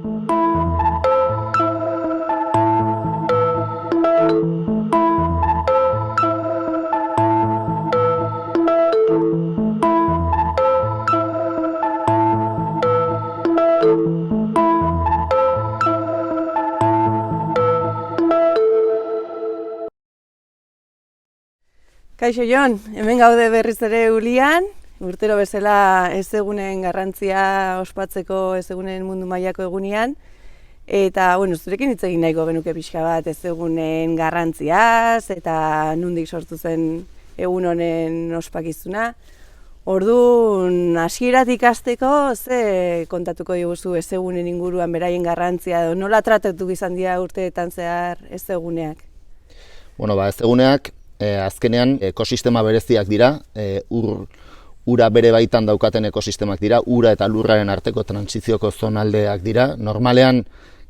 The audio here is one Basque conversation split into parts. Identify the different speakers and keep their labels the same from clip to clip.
Speaker 1: Kaixo Jon, hemen gaude berriz ere Ulian, urtero bezala ezegunen garrantzia ospatzeko ezegunen mundu mailako egunean, eta zurekin hitz egin nahiko genuke pixka bat ezegunen garrantziaz eta nondik sortu zen egun honen ospakizuna. Orduan, hasieratik hasteko ze kontatuko diguzu ezegunen inguruan beraien garrantzia edo nola tratatu izan dira urteetan zehar ezeguneak?
Speaker 2: Ezeguneak azkenean ekosistema bereziak dira, ura bere baitan daukaten ekosistemak dira, ura eta lurraren arteko trantsizioko zonaldeak dira. Normalean,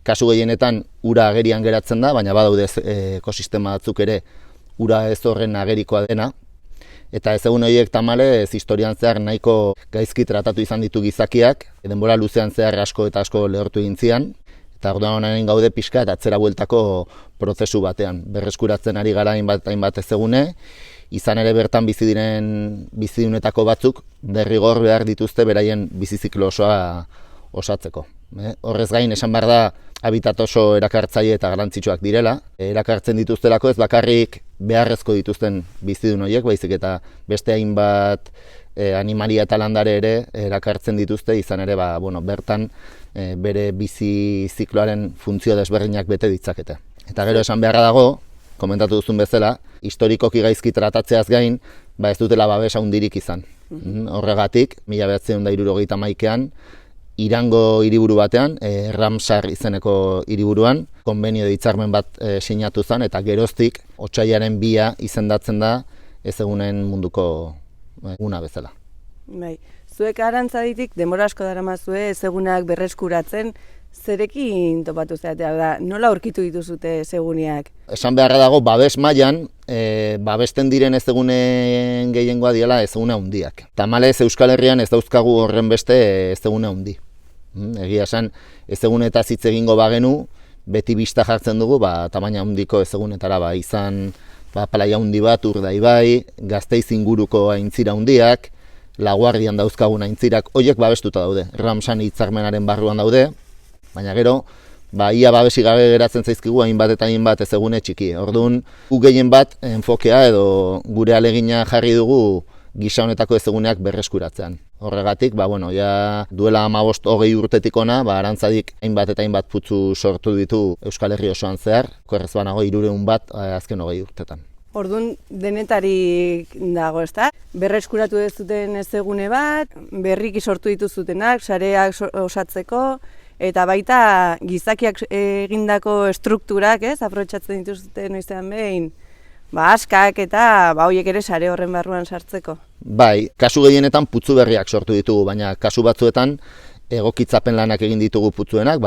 Speaker 2: kasu gehienetan ura agerian geratzen da, baina badaude ekosistema batzuk ere ura ez horren agerikoa dena. Eta ezegun horiek tamalez historian zehar nahiko gaizki tratatu izan ditu gizakiak, denbora luzean zehar asko eta asko lehortu egin zian. Eta orduan honen gaude pixka eta atzera bueltako prozesu batean. Berreskuratzen ari gara hainbat ezegune, izan ere bertan bizidunetako batzuk derrigor behar dituzte beraien biziziklo osoa osatzeko. Horrez gain, esan behar da, habitat oso erakartzaile eta garrantzitsuak direla. Erakartzen dituztelako ez bakarrik beharrezko dituzten bizidun horiek, baizik eta beste hainbat animalia eta landare ere erakartzen dituzte, izan ere bertan bere bizi zikloaren funtzio desberdinak bete ditzakete. Eta gero esan beharra dago, komentatu duzun bezala, historikoki gaizki tratatzeaz gain, ez dutela babes handirik izan. Horregatik, 1971an, Irango hiriburu batean, Ramsar izeneko hiriburuan, konbenio hitzarmen bat sinatu zen, eta geroztik otsailaren 2 izendatzen da ezegunen munduko eguna bezala.
Speaker 1: Bai, zuek arantzaditik denbora asko daramazue ezegunak berreskuratzen, zerekin topatu zeatea da, nola aurkitu dituzute ezeguneak?
Speaker 2: Esan beharra dago, babes mailan, babesten diren ezegunen gehiengoa diela ezegune handiak. Tamalez Euskal Herrian ez dauzkagu horren beste ezegune handi. Egia esan, ezegunetaz hitz egingo bagenu, beti bista jartzen dugu, tamaina handiko ezegunetara izan playa handi bat, Urdaibai, Gasteiz inguruko aintzira handiak, Laguardian dauzkagun aintzirak, horiek babestuta daude. Ramsar hitzarmenaren barruan daude, baina gero, ia babesi gabe geratzen zaizkigu hainbat eta hainbat ezegune txiki. Orduan, gu gehien bat enfokea edo gure alegina jarri dugu gisa honetako ezeguneak berreskuratzean. Horregatik, duela 15-20 urtetik ona, arantzadik hainbat eta hainbat putzu sortu ditu Euskal Herri osoan zehar, korrez banago 300 bat azken 20 urtetan.
Speaker 1: Orduan, denetarik dago, ezta? Berreskuratu dezuten ezegune bat, berriki sortu dituzutenak, sareak osatzeko, eta baita gizakiak egindako estrukturak, aprobetxatzen dituzuten noizean behin, askak eta horiek ere sare horren barruan sartzeko.
Speaker 2: Bai, kasu gehienetan putzu berriak sortu ditugu, baina kasu batzuetan egokitzapen lanak egin ditugu putzuenak,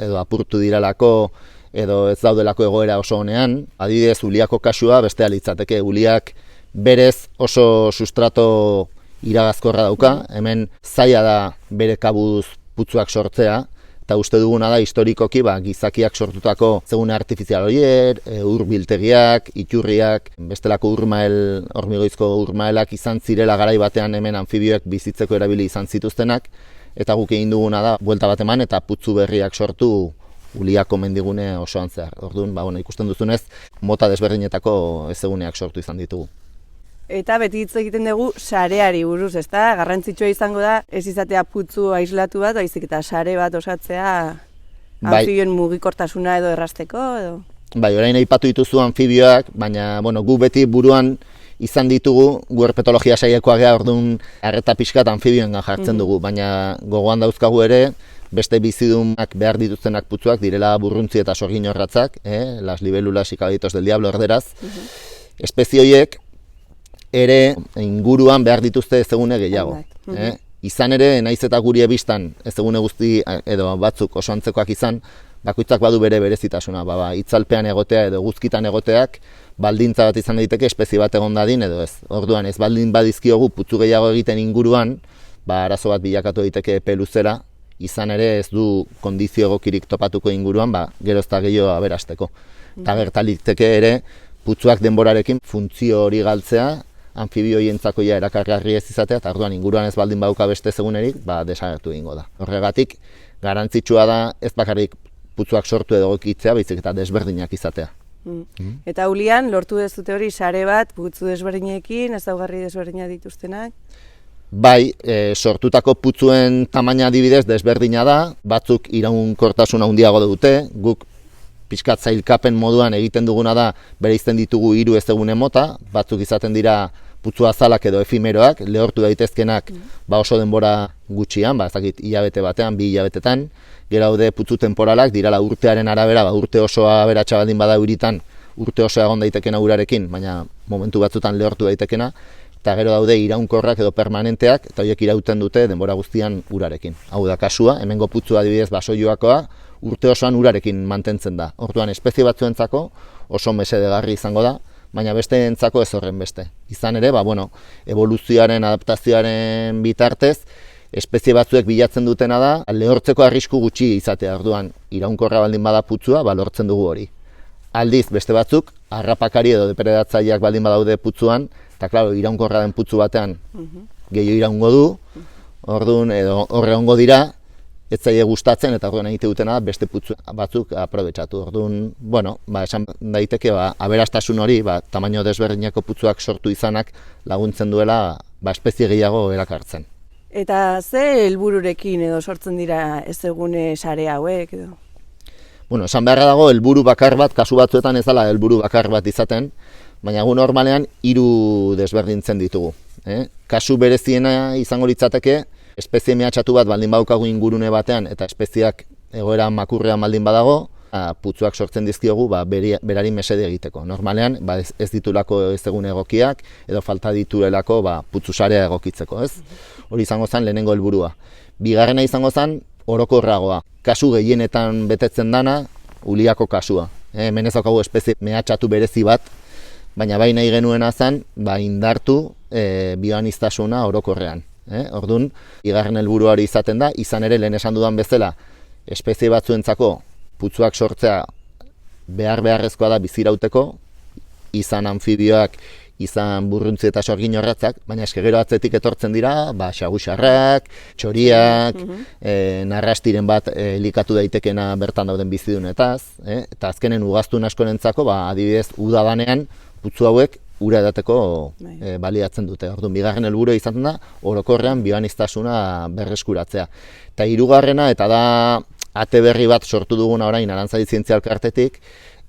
Speaker 2: edo apurtu diralako, edo ez daudelako egoera oso honean. Adibidez, Uliako kasua bestea litzateke. Uliak berez oso sustrato iragazkorra dauka, hemen zaila da bere kabuz putzuak sortzea, eta uste duguna da historikoki gizakiak sortutako ezegune artifizial horiek, urbiltegiak, iturriak, bestelako hormigoizko urmaelak izan zirela garai batean hemen anfibioek bizitzeko erabili izan zituztenak, eta guk egin duguna da buelta bat eman eta putzu berriak sortu Uliako mendigune osoan zehar. Orduan, ikusten duzunez, mota desberdinetako ezeguneak sortu izan ditugu.
Speaker 1: Eta beti hitz egiten dugu sareari buruz, ezta? Garrantzitsua izango da ez izatea putzu aislatu bat, baizik eta sare bat osatzea anfibioen mugikortasuna edo errazteko edo.
Speaker 2: Orain aipatu dituzu anfibioak, baina gu beti buruan izan ditugu, gu herpetologia sailekoak gara, orduan arreta pixkat anfibioengan jartzen dugu, baina gogoan dauzkagu ere beste bizidunak behar dituztenak putzuak direla burruntzi eta sorgin orratzak, las libélulas y caballitos del diablo erderaz. Espezie horiek ere inguruan behar dituzte ezegune gehiago. Izan ere, naiz eta guri ebistan ezegune guzti edo batzuk oso antzekoak izan, bakoitzak badu bere berezitasuna. Itzalpean egotea edo guzkitan egoteak baldintza bat izan daiteke espezie bat egon dadin edo ez. Orduan ez baldin badizkiogu putzu gehiago egiten inguruan, arazo bat bilakatu daiteke epe luzera, izan ere ez du kondizio egokirik topatuko inguruan, gero ez da gehiago aberasteko. Eta gertaliteke ere, putzuak denborarekin funtzio hori galtzea, anfibioientzako ja erakargarri ez izatea, eta orduan inguruan ez baldin bauka beste segunerik, desagertu egingo da. Horregatik, garantzitsua da ez bakarrik putzuak sortu edo egokitzea, baizik eta desberdinak izatea.
Speaker 1: Eta Ulian, lortu dezute hori sare bat, putzu desberdinekin, ezaugarri desberdinak dituztenak?
Speaker 2: Bai, sortutako putzuen tamaina adibidez desberdina da, batzuk iraunkortasun handiago dute, guk pixkat zailkapen moduan egiten duguna da bereizten ditugu 3 ezegune mota, batzuk izaten dira putzu azalak edo efimeroak, lehortu daitezkenak oso denbora gutxian, ez dakit hilabete batean, 2 hilabetetan, gero daude putzu temporalak, dirala urtearen arabera, urte osoa aberatsa baldin bada euritan, urte osoa egon daitekena urarekin, baina momentu batzutan lehortu daitekena, eta gero daude iraunkorrak edo permanenteak, eta horiek irauten dute denbora guztian urarekin. Hau da kasua, hemengo putzu adibidez basoioakoa, urte osoan urarekin mantentzen da. Orduan espezie batzuentzako oso mesedegarri izango da, baina besteentzako ez horren beste. Izan ere, evoluzioaren, adaptazioaren bitartez, espezie batzuek bilatzen dutena da, lehortzeko arrisku gutxi izatea. Orduan, iraunkorra baldin bada putzua, lortzen dugu hori. Aldiz, beste batzuk, harrapakari edo depredatzaileak baldin badaude putzuan, eta klaro, iraunkorra den putzu batean gehiago iraungo du, orduan, edo horre ongo dira, ez zaie gustatzen, eta orduan egite dutena beste putzu batzuk aprobetxatu. Orduan, esan daiteke, aberastasun hori, tamaino desberdinako putzuak sortu izanak laguntzen duela, espezie gehiago erakartzen.
Speaker 1: Eta ze helbururekin edo sortzen dira ezegune sare hauek edo?
Speaker 2: Esan beharra dago, helburu bakar bat, kasu batzuetan ez dela helburu bakar bat izaten, baina gu normalean 3 desberdintzen ditugu. Kasu bereziena izango litzateke, espezie mehatxatu bat baldin badaukagu ingurune batean eta espeziak egoera makurrean baldin badago, putzuak sortzen dizkiogu berari mesede egiteko. Normalean ez ditulako ezegune egokiak edo falta ditulelako putzu sarea egokitzeko, ez? Hori izango zen lehenengo helburua. Bigarrena izango zen orokorragoa. Kasu gehienetan betetzen dana Uliako kasua. Hemen ez daukagu espezie mehatxatu berezi bat, baina bai nahi genuena zen indartu bioaniztasuna orokorrean. Orduan, bigarren helburua hori izaten da, izan ere lehen esan dudan bezala, espezie batzuentzako putzuak sortzea beharrezkoa da bizirauteko, izan anfibioak, izan burruntzi eta sorgin horratzak, baina gero atzetik etortzen dira, xagusarrak, txoriak, narrastiren bat elikatu daitekena bertan dauden bizidunetaz, eta azkenen ugaztun askorentzako, adibidez, udadanean putzu hauek ura edateko baliatzen dute. Orduan, bigarren helburu izaten da, orokorrean bioaniztasuna berreskuratzea. Eta hirugarrena, eta da ate berri bat sortu duguna orain Arantzadi Zientzia Elkartetik,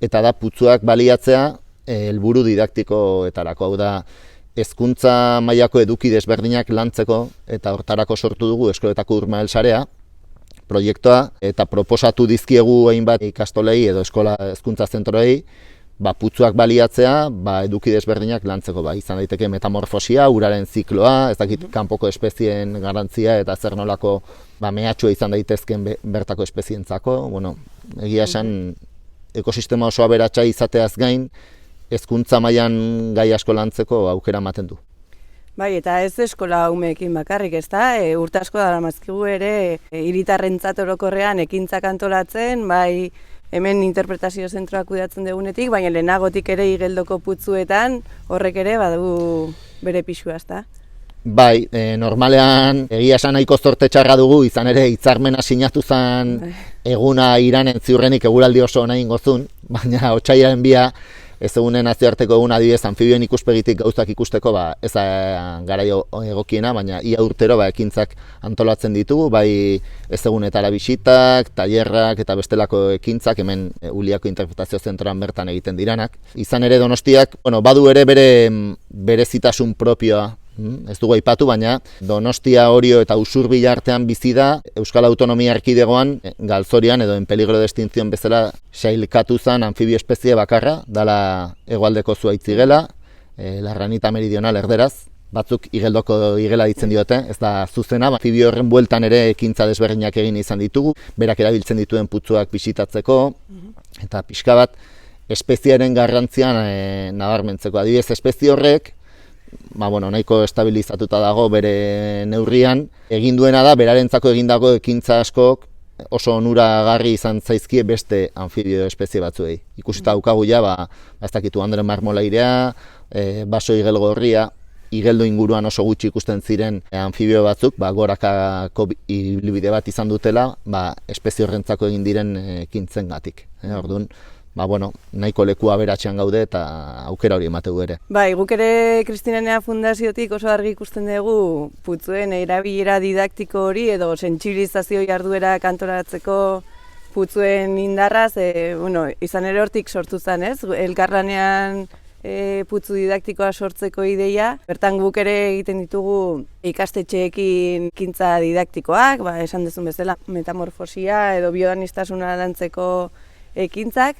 Speaker 2: eta da putzuak baliatzea helburu didaktikoetarako. Hau da, hezkuntza mailako eduki desberdinak lantzeko, eta hortarako sortu dugu eskoletako Urmael sarea, proiektua, eta proposatu dizkiegu hainbat ikastolei edo eskola hezkuntza zentroei, putzuak baliatzea, eduki desberdinak lantzeko, izan daiteke metamorfosia, uraren zikloa, ez dakit kanpoko espezien garantzia eta zer nolako mehatxua izan daitezken bertako espezientzako. Egia esan, ekosistema oso aberatsa izateaz gain, hezkuntza mailan gai asko lantzeko aukera ematen du.
Speaker 1: Bai, eta ez eskola umeekin bakarrik, ez da? Urte asko daramazkigu ere, hiritarrentzat orokorrean ekintzak antolatzen, bai, hemen interpretazio zentroak kudeatzen dugunetik, baina lehenagotik ere igeldoko putzuetan horrek ere badu bere pixua, ezta?
Speaker 2: Bai, normalean egia esan nahiko zorte txarra dugu, izan ere hitzarmena sinatu zen eguna Iranen ziurrenik eguraldi oso nahi ingozun, baina otsailaren 2 ezegunen nazioarteko egun adibidez anfibioen ikuspegitik gauzak ikusteko ez garaio egokiena, baina ia urtero ekintzak antolatzen ditugu, bai ezegunetara bisitak, tailerrak eta bestelako ekintzak hemen Uliako interpretazio zentroan bertan egiten diranak. Izan ere Donostiak, badu ere bere berezitasun propioa, ez dugu aipatu, baina Donostia, Orio eta Usurbil artean bizi da Euskal Autonomia Erkidegoan galzorian edo en peligro de extinción bezala sailkatu zen anfibio espezie bakarra, dala hegoaldeko zuaitzigela, la ranita meridional erderaz, batzuk igeldoko igela ditzen diote, ez da zuzena, anfibio horren bueltan ere ekintza desberdinak egin izan ditugu, berak erabiltzen dituen putzuak bisitatzeko, eta pixka bat espeziaren garrantzian nabarmentzeko. Adibidez, espezie horrek nahiko estabilizatuta dago bere neurrian. Egin duena da, berarentzako egindako ekintza askok oso onuragarri izan zaizkie beste anfibio espezie batzuei. Ikusita daukagu ja, ez dakitu Andre marmolairea, baso igelgorria, igeldo inguruan oso gutxi ikusten ziren anfibio batzuk, gorakako ibilbide bat izan dutela, espezie horrentzako egin diren ekintzengatik. Orduan, nahiko leku aberatsean gaude eta aukera hori emategu ere.
Speaker 1: Bai, guk ere Kristina Nea Fundaziotik oso argi ikusten dugu putzuen erabilera didaktiko hori edo sentsibilizazio jarduera antolatzeko putzuen indarraz, izan ere hortik sortu zen, ez? Elkarlanean putzu didaktikoa sortzeko ideia. Bertan guk ere egiten ditugu ikastetxeekin ekintza didaktikoak, esan duzun bezala metamorfosia edo bioanistasuna lantzeko ekintzak.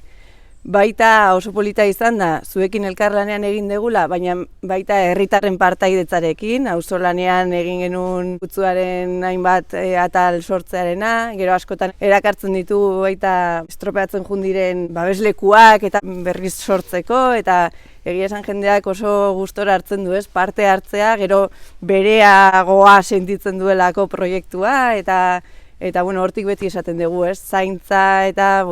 Speaker 1: Baita oso polita izan da, zuekin elkarlanean egin degula, baina baita herritarren partaidetzarekin, auzolanean egin genuen putzuaren hainbat atal sortzearena, gero askotan erakartzen ditugu baita estropeatzen jundiren babeslekuak eta berriz sortzeko, eta egia esan jendeak oso gustora hartzen du, ez, parte hartzea, gero bereagoa sentitzen duelako proiektua, eta hortik beti esaten dugu, ez, zaintza eta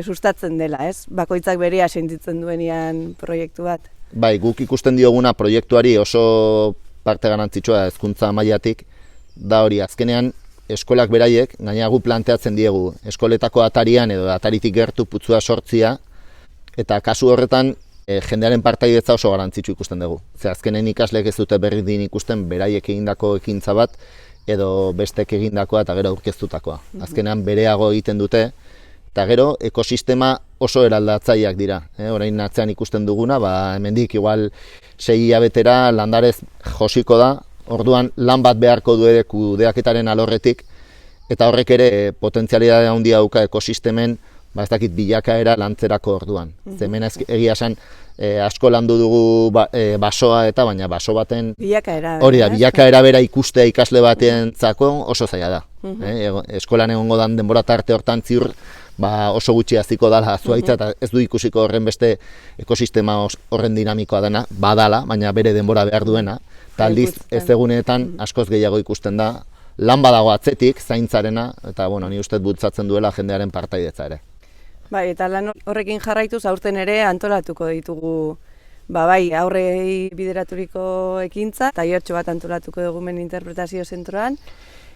Speaker 1: sustatzen dela, ez, bakoitzak berea sentitzen duenean proiektu bat.
Speaker 2: Bai, guk ikusten dioguna proiektuari oso parte garrantzitsua hezkuntza mailatik, da hori azkenean eskolak beraiek, gainera gu planteatzen diegu, eskoletako atarian edo ataritik gertu putzua sortzia, eta kasu horretan jendearen partaidetza oso garrantzitsu ikusten dugu. Azkenen ikasleek ez dute berri din ikusten beraiek egindako ekintza bat, edo bestek egindakoa eta gero aurkeztutakoa. Azkenean bereago egiten dute, eta gero ekosistema oso eraldatzaileak dira. Orain atzean ikusten duguna, hemendik igual 6 hilabetera landarez josiko da, orduan lan bat beharko du ere kudeaketaren alorretik, eta horrek ere potentzialitatea handia dauka ekosistemen, ez dakit bilakaera lantzerako orduan. Hemen egia esan asko landu dugu basoa eta baina baso baten
Speaker 1: bilakaera.
Speaker 2: Hori da, bilakaera bera ikustea ikasle batentzako oso zaila da. Eskolan egongo dan denbora tarte hortan ziur oso gutxi haziko dala zuaitza eta ez du ikusiko horren beste ekosistema horren dinamikoa dena, badala, baina bere denbora behar duena. Eta aldiz ez egunetan askoz gehiago ikusten da, lan badago atzetik, zaintzarena, eta ni uste bultzatzen duela jendearen partaidetza ere.
Speaker 1: Bai, eta lan horrekin jarraituz aurten ere antolatuko ditugu aurrei bideraturiko ekintza, tailertxo bat antolatuko dugu hemen interpretazio zentroan.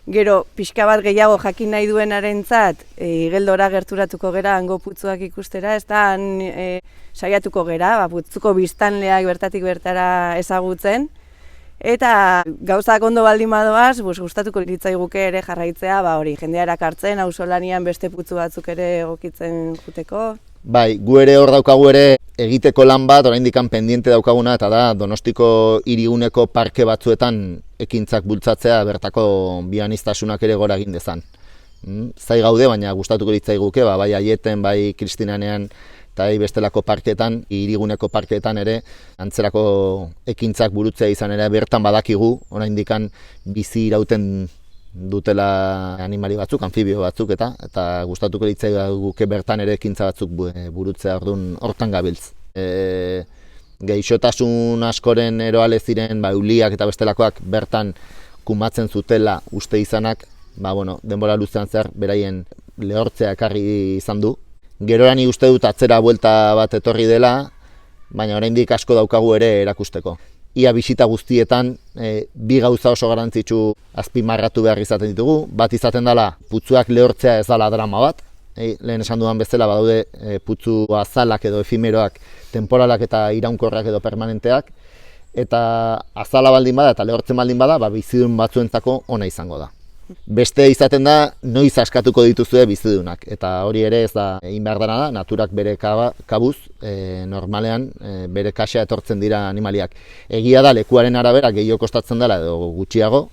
Speaker 1: Gero, pixka bat gehiago jakin nahi duenarentzat, igeldora gerturatuko gera hango putzuak ikustera, ez da saiatuko gera, putzuko biztanleak bertatik bertara ezagutzen. Eta gauzak ondo baldin badoaz, gustatuko litzaiguke ere jarraitzea, jendea erakartzen, auzolanian beste putzu batzuk ere egokitzen juteko.
Speaker 2: Bai, gu ere hor daukagu ere egiteko lan bat, oraindik pendiente daukaguna, eta da Donostiko hiriguneko parke batzuetan ekintzak bultzatzea bertako bioaniztasunak ere gora egin dezan. Zai gaude, baina gustatuko litzaiguke, bai Aieten, bai Kristinanean, eta bestelako parkeetan, hiriguneko parkeetan ere, antzerako ekintzak burutzea izan ere bertan badakigu, oraindik bizi irauten dutela animali batzuk, anfibio batzuk, eta gustatuko litzaiguke bertan ere ekintza batzuk burutzea orduan hortan gabiltz. Gaixotasun askoren eroale ziren, euliak eta bestelakoak bertan kumatzen zutela uste izanak, denbora luzean zehar beraien lehortzea ekarri izan du. Gerorani uste dut atzera buelta bat etorri dela, baina oraindik asko daukagu ere erakusteko. Ia bisita guztietan bi gauza oso garrantzitsu azpimarratu behar izaten ditugu. Bat izaten dela putzuak lehortzea ez dela drama bat. Lehen esan dudan bezala badaude putzu azalak edo efimeroak, temporalak eta iraunkorrak edo permanenteak. Eta azala baldin bada eta lehortzen baldin bada, bizidun batzuentzako ona izango da. Beste izaten da, noiz askatuko dituzue bizidunak, eta hori ere ez da egin behar dena da, naturak bere kabuz, normalean bere kasea etortzen dira animaliak. Egia da, lekuaren arabera gehiago kostatzen dela edo gutxiago,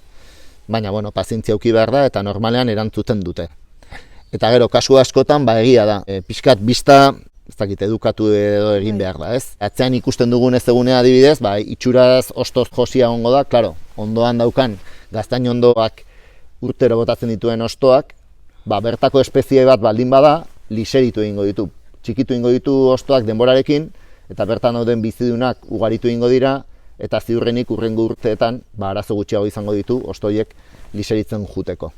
Speaker 2: baina pazientzia eduki behar da eta normalean erantzuten dute. Eta gero, kasu askotan, egia da, pixkat bista, ez dakit edukatu edo egin behar da, ez? Atzean ikusten dugun ez egunea adibidez, itxuraz ostoz josia ongo da, klaro, ondoan daukan gaztain ondoak urtero botatzen dituen ostoak, bertako espezie bat baldin bada, liseritu egingo ditu. Txikitu egingo ditu ostoak denborarekin, eta bertan dauden bizidunak ugaritu egingo dira, eta ziurrenik urrengo urteetan arazo gutxiago izango ditu hostoiek liseritzen juteko.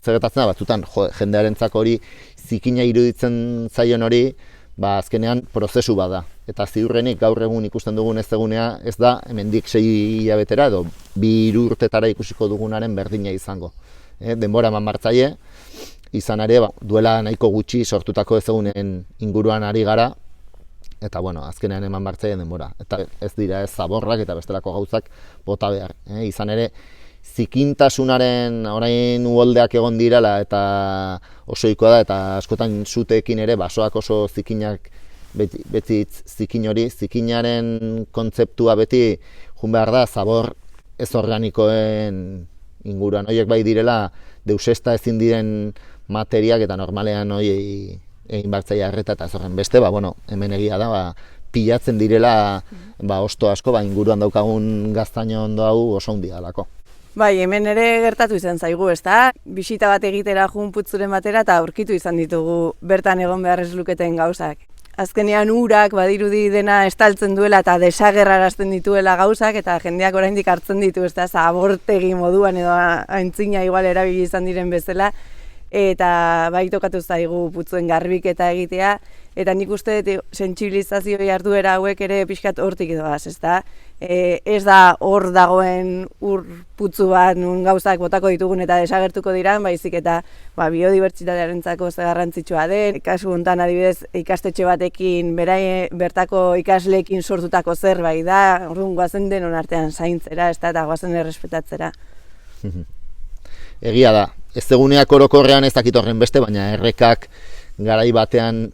Speaker 2: Zer gertatzen da, batzutan jendearentzako hori zikina iruditzen zaion hori, azkenean prozesu bada. Eta ziurrenik gaur egun ikusten dugun ez egunea ez da hemendik 6 hilabetera edo 2 urtetara ikusiko dugunaren berdina izango. Denbora eman martzaile, izan ere duela nahiko gutxi sortutako ezagunen inguruan ari gara, eta azkenean eman martzaile denbora. Eta ez dira ez zaborrak eta bestelako gauzak bota behar. Izan ere, zikintasunaren orain uholdeak egon direla eta osoikoa da, eta askotan zuteekin ere basoak oso zikinak, beti zikin hori, zikinaren kontzeptua beti jun behar da zabor ez organikoen inguruan. Horiek bai direla deusesta ezin diren materiak eta normalean hori egin bartzaia erreta eta ez horren beste, hemen egia da, pilatzen direla hosto asko, inguruan daukagun gaztaino ondo hau oso handia dalako.
Speaker 1: Bai, hemen ere gertatu izan zaigu, ezta? Bisita bat egitera jun putzuren batera eta aurkitu izan ditugu bertan egon behar ez luketen gauzak. Azkenean urak badirudi dena estaltzen duela eta desagerrarazten dituela gauzak eta jendeak oraindik hartzen ditu, ezta? Zabortegi moduan edo aintzina igual erabili izan diren bezala. Eta bai tokatu zaigu putzuen garbiketa egitea, eta nik uste sentsibilizazio jarduera hauek ere pixkat hortik doaz, ezta? Ez da hor dagoen ur putzu bat nun gauzak botako ditugun eta desagertuko diran, baizik eta biodibertsitatearentzako ze garrantzitsua den, kasu hontan adibidez ikastetxe batekin bertako ikasleekin sortutako zerbait da, orduan goazen denon artean zaintzera, ezta, eta goazen errespetatzera.
Speaker 2: Egia da, ez eguneak orokorrean ez dakit horren beste, baina errekak garai batean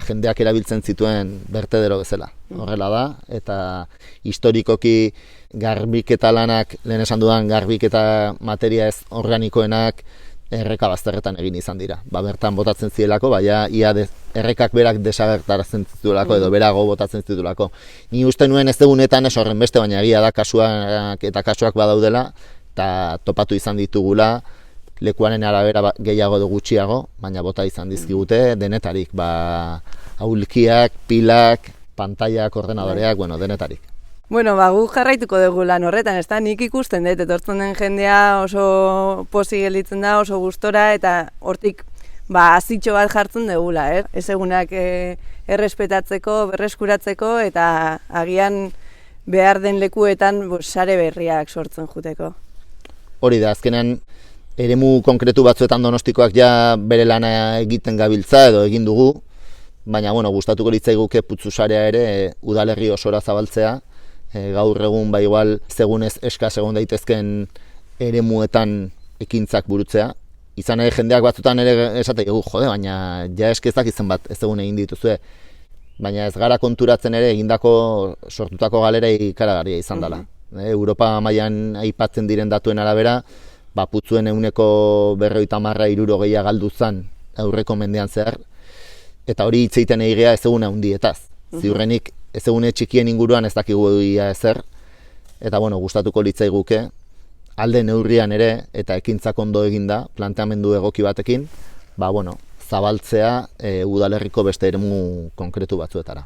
Speaker 2: jendeak erabiltzen zituen bertedero bezala. Horrela da, eta historikoki garbiketa lanak, lehen esan dudan garbiketa materia ez organikoenak erreka bazterretan egin izan dira. Bertan botatzen zielako, ia errekak berak desagertarazten zitulako edo berago botatzen zitulako. Ni uste nuen ez egunetan ez horren beste, baina egia da kasuak eta kasuak badaudela, eta topatu izan ditugula, lekuaren arabera gehiago edo gutxiago, baina bota izan dizkigute denetarik, aulkiak, pilak, pantaiak, ordenadoreak, denetarik.
Speaker 1: Guk jarraituko dugu lan horretan, ezta? Nik ikusten dut, etortzen den jendea oso pozik gelditzen da, oso gustora, eta hortik azitxo bat jartzen dugula, ez egunak errespetatzeko, berreskuratzeko, eta agian behar den lekuetan sare berriak sortzen juteko.
Speaker 2: Hori da, azkenean eremu konkretu batzuetan Donostikoak ja bere lana egiten gabiltza edo egin dugu, baina gustatuko litzaiguke putzu sarea ere udalerri osora zabaltzea, gaur egun igual segunez eskas egon daitezken eremuetan ekintzak burutzea. Izan ere jendeak batzutan ere esate dugu, baina ja eskezak izan bat ez egun egin dituzue, baina ez gara konturatzen ere egindako sortutako galera ikaragarria izan dela. Europa mailan aipatzen diren datuen arabera, putzuen 150-60 galdu zen aurreko mendean zehar, eta hori hitz egiten egea ez egune handietaz. Ziurrenik ez egune txikien inguruan ez dakigu egia ezer, eta gustatuko litzaiguke alde neurrian ere eta ekintzak ondo eginda, planteamendu egoki batekin, zabaltzea udalerriko beste eremu konkretu batzuetara.